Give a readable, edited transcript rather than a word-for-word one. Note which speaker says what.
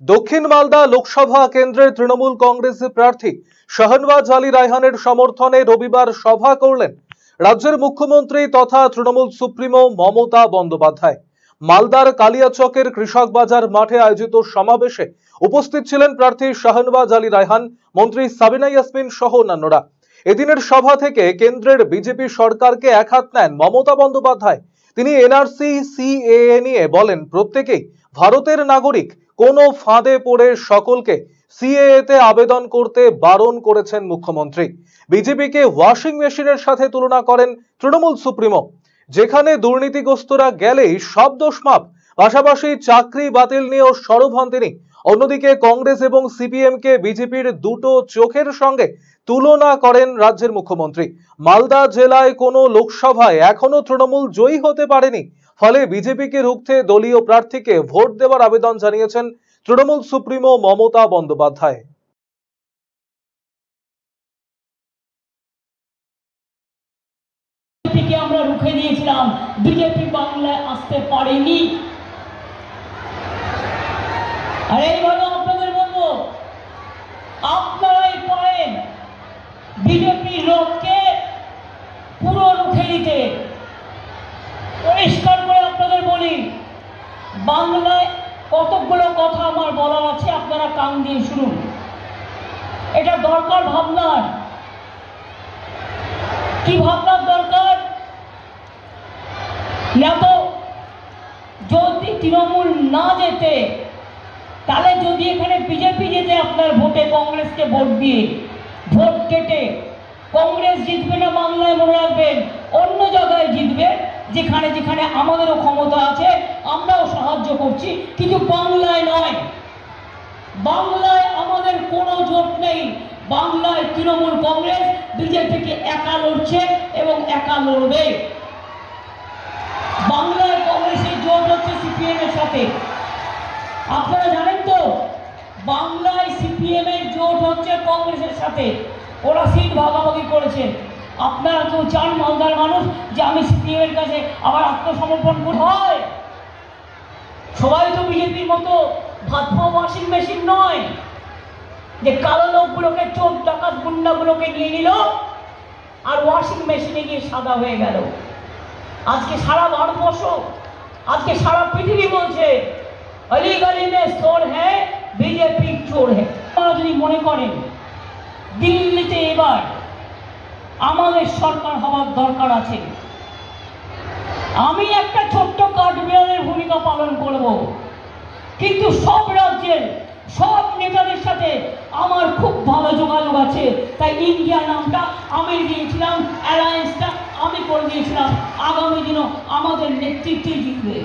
Speaker 1: দক্ষিণ মালদা লোকসভা কেন্দ্রের তৃণমূল কংগ্রেস প্রার্থী শাহনওয়াজ আলী রায়হানের সমর্থনে রবিবার সভা করলেন রাজ্যের মুখ্যমন্ত্রী তথা তৃণমূল সুপ্রিমো মমতা বন্দ্যোপাধ্যায়। মালদার কালিয়াচকের কৃষক বাজার মাঠে আয়োজিত সমাবেশে উপস্থিত ছিলেন প্রার্থী শাহনওয়াজ আলী রায়হান, মন্ত্রী সাবিনা ইয়াসমিন সহ অন্যান্যরা। এদিনের সভা থেকে কেন্দ্রের বিজেপি সরকারকে একহাত নেন মমতা বন্দ্যোপাধ্যায়। তিনি এনআরসি সিএএ নিয়ে বলেন, প্রত্যেকেই ভারতের নাগরিক, কোনো ফাঁদে পড়ে সকলকে সিএএতে আবেদন করতে বারণ করেছেন মুখ্যমন্ত্রী। বিজেপিকে ওয়াশিং মেশিনের সাথে তুলনা করেন তৃণমূল সুপ্রিমো, যেখানে দুর্নীতিগ্রস্তরা গেলেই সব দোষ মাপ। পাশাপাশি চাকরি বাতিল নিয়েও সরব হন তিনি। অন্যদিকে কংগ্রেস এবং সিপিএম কে বিজেপির দুটো চোখের সঙ্গে তুলনা করেন রাজ্যের মুখ্যমন্ত্রী। মালদা জেলায় কোনো লোকসভায় এখনো তৃণমূল জয়ী হতে পারেনি, ফলে বিজেপিকে রুখতে দলীয় প্রার্থীকে ভোট দেওয়ার আবেদন জানিয়েছেন তৃণমূল সুপ্রিমো মমতা বন্দ্যোপাধ্যায়।
Speaker 2: আমরা রুখে দিয়েছিলাম, বিজেপি বাংলায় আসতে পারেনি। আর এইভাবে আপনাদের বলবো, আপনারাই পারেন বিজেপির লোককে পুরো রুখে দিতে। পরিষ্কার করে আপনাদের বলি, বাংলায় কতগুলো কথা আমার বলার আছে, আপনারা কান দিয়ে শুনুন। এটা দরকার ভাবনার। কি ভাবনার দরকার? যদি তৃণমূল না যেতে, তাহলে যদি এখানে বিজেপি যেতে আপনার ভোটে, কংগ্রেসকে ভোট দিয়ে ভোট কেটে, কংগ্রেস জিতবে না বাংলায়, মনে রাখবেন, অন্য জায়গায় জিতবে, যেখানে যেখানে আমাদেরও ক্ষমতা আছে, আমরাও সাহায্য করছি, কিন্তু বাংলায় নয়। বাংলায় আমাদের কোনো জোট নেই। বাংলায় তৃণমূল কংগ্রেস বিজেপিকে একা লড়ছে এবং একা লড়বে। বাংলায় কংগ্রেসের জোট হচ্ছে সিপিএম এর সাথে। আপনারা জানেন তো, বাংলায় সিপিএম এর জোট হচ্ছে কংগ্রেসের সাথে। ওরা সিট ভাগাভাগি করেছে। আপনারা কেউ চান মালদার মানুষ যে আমি সিপিএম এর কাছে আবার আত্মসমর্পণ করতে হয়? সবাই তো বিজেপির মতো ভাতপা ওয়াশিং মেশিন নয়, যে কালো লোকগুলোকে, চোর ডাকাত গুন্ডাগুলোকে নিয়ে নিল আর ওয়াশিং মেশিনে গিয়ে সাদা হয়ে গেল। আজকে সারা ভারতবর্ষ, আজকে সারা পৃথিবী বলছে অলি গলি মে চোর হ্যায়, বিজেপি চোর হ্যায়। আপনারা যদি মনে করেন দিল্লিতে এবার আমাদের সরকার হওয়ার দরকার আছে, আমি একটা ছোট্ট কাঠবিড়ালের ভূমিকা পালন করব, কিন্তু সব রাজ্যের সব নেতাদের সাথে আমার খুব ভালো যোগাযোগ আছে। তাই ইন্ডিয়া নামটা আমি দিয়েছিলাম, অ্যালায়েন্সটা আমি করে দিয়েছিলাম। আগামী দিনও আমাদের নেতৃত্বে জিতবে।